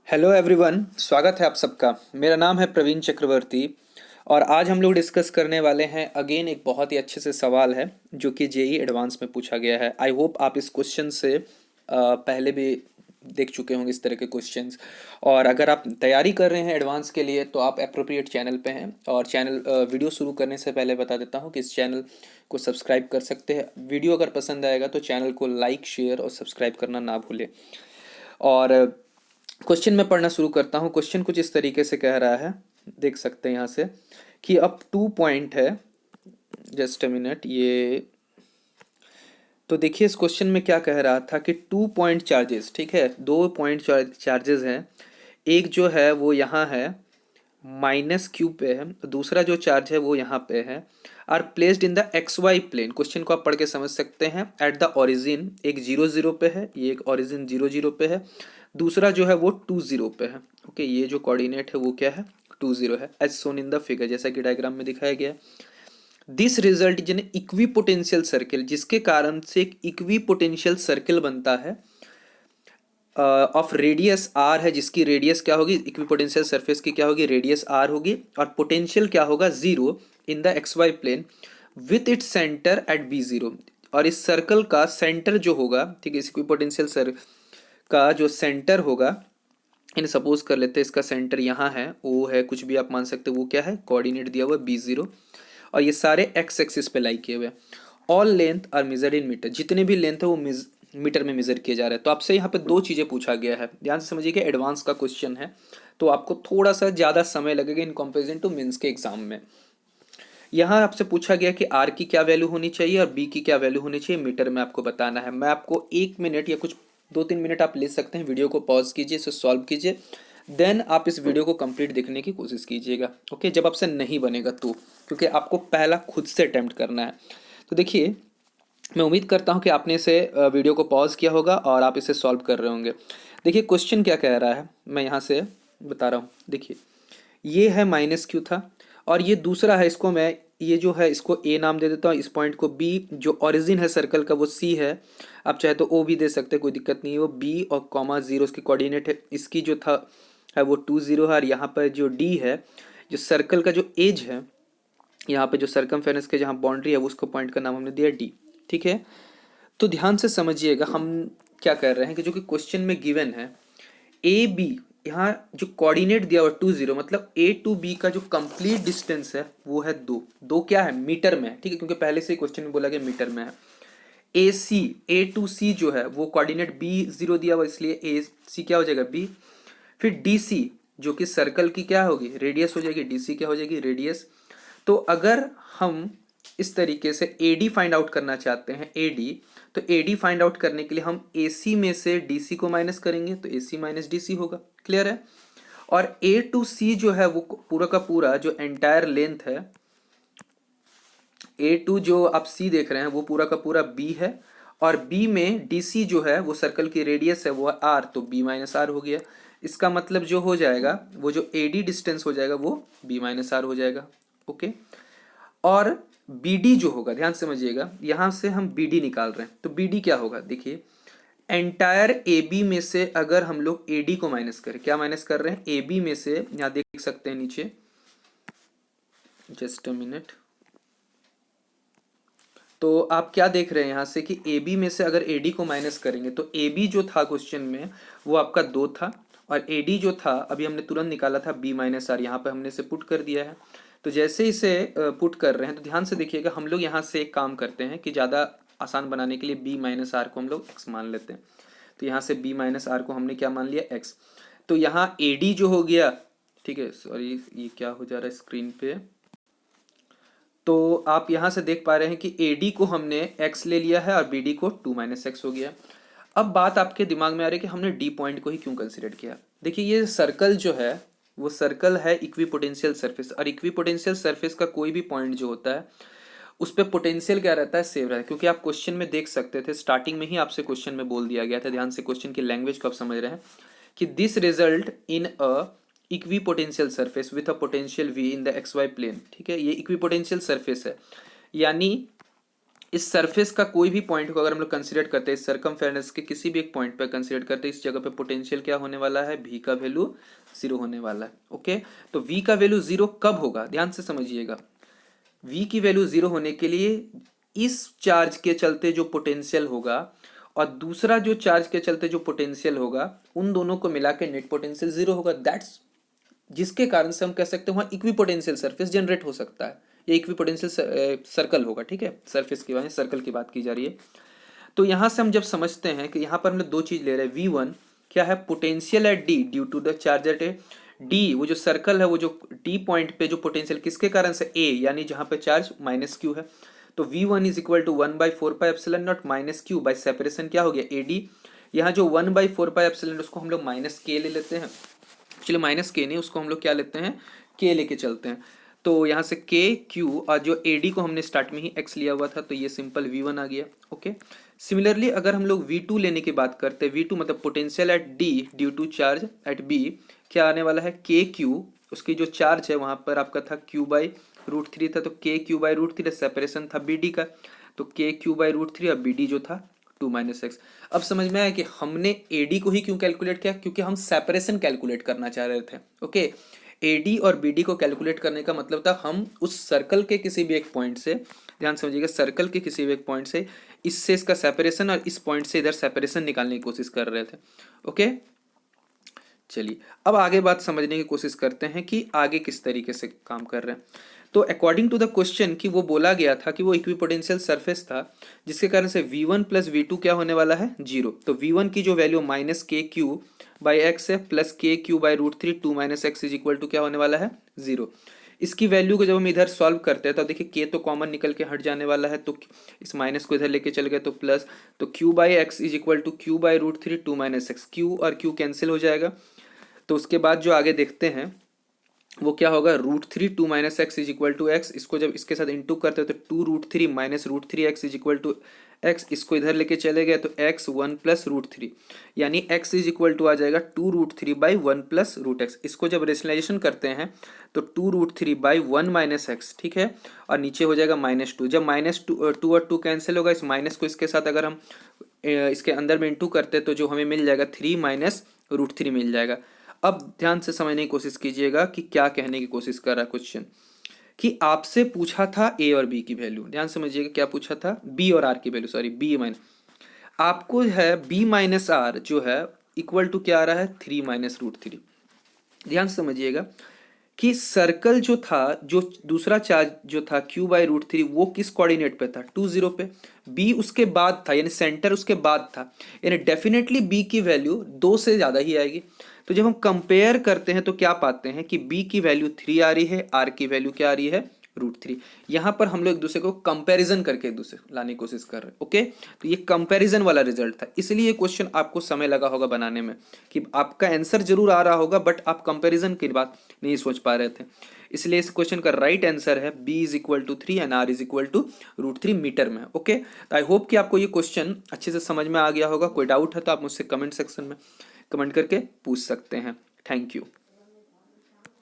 Hello everyone, स्वागत है आप सबका। मेरा नाम है प्रवीण चक्रवर्ती और आज हम लोग डिस्कस करने वाले हैं अगेन एक बहुत ही अच्छे से सवाल है जो कि जेई एडवांस में पूछा गया है। आई होप आप इस क्वेश्चन से पहले भी देख चुके होंगे इस तरह के क्वेश्चंस। और अगर आप तैयारी कर रहे हैं एडवांस के लिए तो आप अप्रोप्रिएट चैनल पे हैं। और चैनल वीडियो शुरू करने से पहले बता देता हूँ कि इस चैनल को सब्सक्राइब कर सकते हैं। वीडियो अगर पसंद आएगा तो चैनल को लाइक शेयर और सब्सक्राइब करना ना भूलें। और क्वेश्चन में पढ़ना शुरू करता हूँ। क्वेश्चन कुछ इस तरीके से कह रहा है, देख सकते हैं यहाँ से कि अब 2 पॉइंट है। जस्ट अ मिनट, ये तो देखिए इस क्वेश्चन में क्या कह रहा था कि 2 पॉइंट चार्जेस, ठीक है, 2 पॉइंट चार्जेस हैं। एक जो है वो यहाँ है माइनस क्यू पे है, दूसरा जो चार्ज है वो यहाँ पे है। Are placed in the x y plane. Question को आप पढ़ के समझ सकते हैं। एट द ओरिजिन एक 0 0 पे है, ये एक ओरिजिन 0 0 पे है, दूसरा जो है वो 2 0 पे है। ओके, ये जो कोऑर्डिनेट है वो क्या है, 2 0 है, as shown in the figure, जैसा कि डायग्राम में दिखाया गया है। This result is an equipotential circle, जिसके कारण से एक इक्विपोटेंशियल सर्किल बनता है ऑफ रेडियस आर है, जिसकी रेडियस क्या होगी, इक्विपोटेंशियल सरफेस की क्या होगी, रेडियस आर होगी, और पोटेंशियल क्या होगा, 0 in the x y plane with its centre at B0। और इस सर्कल का सेंटर जो होगा, ठीक है, इस इक्विपोटेंशियल सर का जो सेंटर होगा, इन सपोज कर लेते हैं इसका सेंटर यहाँ है, ओ है, कुछ भी आप मान सकते हो, वो क्या है, कोऑर्डिनेट दिया हुआ है B0। और ये सारे एक्स एक्सिस पे लाई किए हुए हैं। All length are measured in metre, जितने भी लेंथ है वो मीटर में मेजर किए जा रहे हैं। तो आपसे यहाँ पे दो चीज़ें पूछा गया है, ध्यान से समझिए कि एडवांस का क्वेश्चन है, तो आपको थोड़ा सा ज़्यादा समय लगेगा इन कंपेरिजन टू मेंस के एग्जाम में। यहाँ आपसे पूछा गया कि आर की क्या वैल्यू होनी चाहिए और बी की क्या वैल्यू होनी चाहिए, मीटर में आपको बताना है। मैं आपको 1 मिनट या कुछ 2-3 मिनट आप ले सकते हैं, वीडियो को पॉज कीजिए, इसे सॉल्व कीजिए, देन आप इस वीडियो को कंप्लीट देखने की कोशिश कीजिएगा। ओके, जब आपसे नहीं बनेगा तो, क्योंकि आपको पहला खुद से अटेम्प्ट करना है। तो देखिए, मैं उम्मीद करता हूँ कि आपने इसे वीडियो को पॉज किया होगा और आप इसे सॉल्व कर रहे होंगे। देखिए क्वेश्चन क्या कह रहा है, मैं यहाँ से बता रहा हूँ। देखिए, ये है माइनस क्यू था, और ये दूसरा है, इसको मैं, ये जो है इसको ए नाम दे देता हूँ, इस पॉइंट को बी, जो ओरिजिन है सर्कल का वो सी है, आप चाहे तो ओ भी दे सकते हैं, कोई दिक्कत नहीं है। वो बी और कॉमा 0 उसकी कोऑर्डिनेट है, इसकी जो था है वो 2 0 है। और यहाँ पर जो डी है, जो सर्कल का जो एज है, यहाँ पे जो सर्कमफेरेंस के जहाँ बाउंड्री है, वो उसको पॉइंट का नाम हमने दिया डी। ठीक है, तो ध्यान से समझिएगा हम क्या कर रहे हैं कि जो कि क्वेश्चन में गिवन है, ए बी, यहाँ जो कोऑर्डिनेट दिया हुआ 2 0, मतलब ए टू बी का जो कंप्लीट डिस्टेंस है वो है 2 क्या है, मीटर में है, ठीक है, क्योंकि पहले से ही क्वेश्चन में बोला गया मीटर में है। ए सी, ए टू सी जो है वो कोऑर्डिनेट B0 दिया हुआ, इसलिए ए सी क्या हो जाएगा, बी। फिर डी सी, जो कि सर्कल की क्या होगी, रेडियस हो जाएगी, डी सी क्या हो जाएगी, रेडियस। तो अगर हम इस तरीके से ए डी फाइंड आउट करना चाहते हैं, ए डी, तो ए डी फाइंड आउट करने के लिए हम ए सी में से डी सी को माइनस करेंगे, तो ए सी माइनस डी सी होगा। क्लियर है। और ए टू सी जो है वो पूरा का पूरा जो एंटायर लेंथ है, ए टू जो आप सी देख रहे हैं वो पूरा का पूरा बी है, और बी में डी सी जो है वो सर्कल की रेडियस है वो आर, तो बी माइनस आर हो गया। इसका मतलब जो हो जाएगा, वो जो ए डी डिस्टेंस हो जाएगा वो बी माइनस आर हो जाएगा। ओके, और बी डी जो होगा, ध्यान समझिएगा, यहां से हम बी डी निकाल रहे हैं, तो बी डी क्या होगा, देखिए, एंटायर ए बी में से अगर हम लोग ए डी को माइनस करें, क्या माइनस कर रहे हैं, ए बी में से, यहां देख सकते हैं नीचे, जस्ट अ मिनट, तो आप क्या देख रहे हैं यहां से कि ए बी में से अगर ए डी को माइनस करेंगे, तो ए बी जो था क्वेश्चन में वो आपका 2 था, और ए डी जो था अभी हमने तुरंत निकाला था बी माइनस आर, यहाँ पे हमने इसे पुट कर दिया है। तो जैसे इसे पुट कर रहे हैं तो ध्यान से देखिएगा, हम लोग यहाँ से एक काम करते हैं कि ज़्यादा आसान बनाने के लिए बी माइनस आर को हम लोग एक्स मान लेते हैं। तो यहाँ से बी माइनस आर को हमने क्या मान लिया, एक्स। तो यहाँ ए डी जो हो गया, ठीक है, सॉरी ये क्या हो जा रहा है स्क्रीन पे, तो आप यहां से देख पा रहे हैं कि AD को हमने x ले लिया है और BD को 2 माइनस एक्स हो गया। अब बात आपके दिमाग में आ रही है कि हमने D पॉइंट को ही क्यों कंसिडर किया। देखिए, ये सर्कल जो है वो सर्कल है इक्विपोटेंशियल सरफेस, और इक्विपोटेंशियल सरफेस का कोई भी पॉइंट जो होता है उस पर पोटेंशियल क्या रहता है, सेव रहता है। क्योंकि आप क्वेश्चन में देख सकते थे, स्टार्टिंग में ही आपसे क्वेश्चन में बोल दिया गया था, ध्यान से क्वेश्चन की लैंग्वेज को आप समझ रहे हैं, कि this result in a equipotential surface with a potential v in the x y plane. ठीक है, ये इक्विपोटेंशियल सरफेस है, यानी इस सरफेस का कोई भी पॉइंट को अगर हम लोग कंसीडर करते हैं, सर्कमफेरेंस के किसी भी एक पॉइंट पे कंसीडर करते हैं, इस जगह पे पोटेंशियल क्या होने वाला है, v का वैल्यू 0 होने वाला है। ओके, तो v का वैल्यू 0 कब होगा, ध्यान से समझिएगा। v की वैल्यू 0 होने के लिए इस चार्ज के चलते जो पोटेंशियल होगा और दूसरा जो चार्ज के चलते जो पोटेंशियल होगा, उन दोनों को मिला के नेट पोटेंशियल 0 होगा। दैट्स जिसके कारण से हम कह सकते हैं वहाँ इक्विपोटेंशियल सरफेस जनरेट हो सकता है, ये इक्विपोटेंशियल सर्कल होगा। ठीक है, सरफेस की वजह सर्कल की बात की जा रही है। तो यहाँ से हम जब समझते हैं कि यहाँ पर हम लोग दो चीज ले रहे हैं, v1 क्या है, potential at d due to the charge at A d, वो जो सर्कल है वो जो d पॉइंट पे जो पोटेंशियल किसके कारण से, a यानी जहाँ पे चार्ज माइनस q है, तो v1 is equal to 1/4πε0 minus q by separation क्या हो गया ad। यहाँ जो 1/4πε उसको हम लोग माइनस k ले लेते हैं, चलिए माइनस के नहीं, उसको हम लोग क्या लेते हैं, के लेके चलते हैं। तो यहाँ से के क्यू और जो एडी को हमने स्टार्ट में ही एक्स लिया हुआ था, तो ये सिंपल v1 आ गया। ओके, सिमिलरली अगर हम लोग v2 लेने की बात करते हैं, v2 मतलब potential at d due to charge at b, क्या आने वाला है के क्यू, उसकी जो चार्ज है वहाँ पर आपका था q/√3 था, तो के q/√3 सेपरेशन था bd का, तो के q/√3 और bd जो था 2 - x। अब समझ में आया कि हमने AD को ही क्यों कैलकुलेट किया, क्योंकि हम सेपरेशन कैलकुलेट करना चाह रहे थे। ओके, AD और BD को कैलकुलेट करने का मतलब था हम उस सर्कल के किसी भी एक पॉइंट से, ध्यान समझिएगा, सर्कल के किसी भी एक पॉइंट से इससे इसका सेपरेशन और इस पॉइंट से इधर सेपरेशन निकालने की कोशिश कर रहे थे। ओके, चलिए अब आगे बात समझने की कोशिश करते हैं कि आगे किस तरीके से काम कर रहे हैं। तो अकॉर्डिंग टू द क्वेश्चन कि वो बोला गया था कि वो इक्विपोटेंशियल सरफेस था, जिसके कारण से v1 प्लस v2 क्या होने वाला है, 0। तो v1 की जो value minus k q by x है plus k q by √3 2 - x is equal to क्या होने वाला है, 0। इसकी वैल्यू को जब हम इधर सॉल्व करते हैं तो देखिए के तो कॉमन निकल के हट जाने वाला है, तो इस माइनस को इधर लेके चल गए तो प्लस, तो q by x is equal to q by √3 2 - x, q और क्यू कैंसिल हो जाएगा। तो उसके बाद जो आगे देखते हैं वो क्या होगा, √3 2 - x is equal to x, इसको जब इसके साथ इंटू करते हैं तो 2√3 minus √3x is equal to x, इसको इधर लेके चले गए तो x 1 प्लस √3, यानी x इज इक्वल टू आ जाएगा 2√3 बाई 1 प्लस √x। इसको जब रेशनलाइजेशन करते हैं तो 2√3 बाई 1 माइनस एक्स, ठीक है, और नीचे हो जाएगा -2। जब -2 और 2 कैंसिल होगा, इस माइनस को इसके साथ अगर हम इसके अंदर में इंटू करते हैं तो जो हमें मिल जाएगा 3 माइनस √3 मिल जाएगा। अब ध्यान से समझने की कोशिश कीजिएगा कि क्या कहने की कोशिश कर रहा है क्वेश्चन, कि आपसे पूछा था ए और बी की वैल्यू, ध्यान समझिएगा क्या पूछा था, बी और आर की वैल्यू, सॉरी बी माइनस, आपको है बी माइनस आर जो है इक्वल टू क्या आ रहा है, 3 माइनस √3। ध्यान से समझिएगा कि सर्कल जो था, जो दूसरा चार्ज जो था q/√3 वो किस कोऑर्डिनेट पे था, 2 0 पे, b उसके बाद था, यानी सेंटर उसके बाद था, यानी डेफिनेटली b की वैल्यू 2 से ज़्यादा ही आएगी। तो जब हम कंपेयर करते हैं तो क्या पाते हैं कि b की वैल्यू 3 आ रही है, r की वैल्यू क्या आ रही है, √3। यहाँ पर हम लोग एक दूसरे को कंपैरिजन करके एक दूसरे लाने की कोशिश कर रहे हैं। ओके, तो ये कंपैरिजन वाला रिजल्ट था, इसलिए ये क्वेश्चन आपको समय लगा होगा बनाने में, कि आपका आंसर जरूर आ रहा होगा बट आप कंपैरिजन की बात नहीं सोच पा रहे थे। इसलिए इस क्वेश्चन का राइट आंसर है b is equal to 3 and r is equal to √3 metre में। ओके, तो आई होप कि आपको ये क्वेश्चन अच्छे से समझ में आ गया होगा। कोई डाउट है तो आप मुझसे कमेंट सेक्शन में कमेंट करके पूछ सकते हैं। Thank you.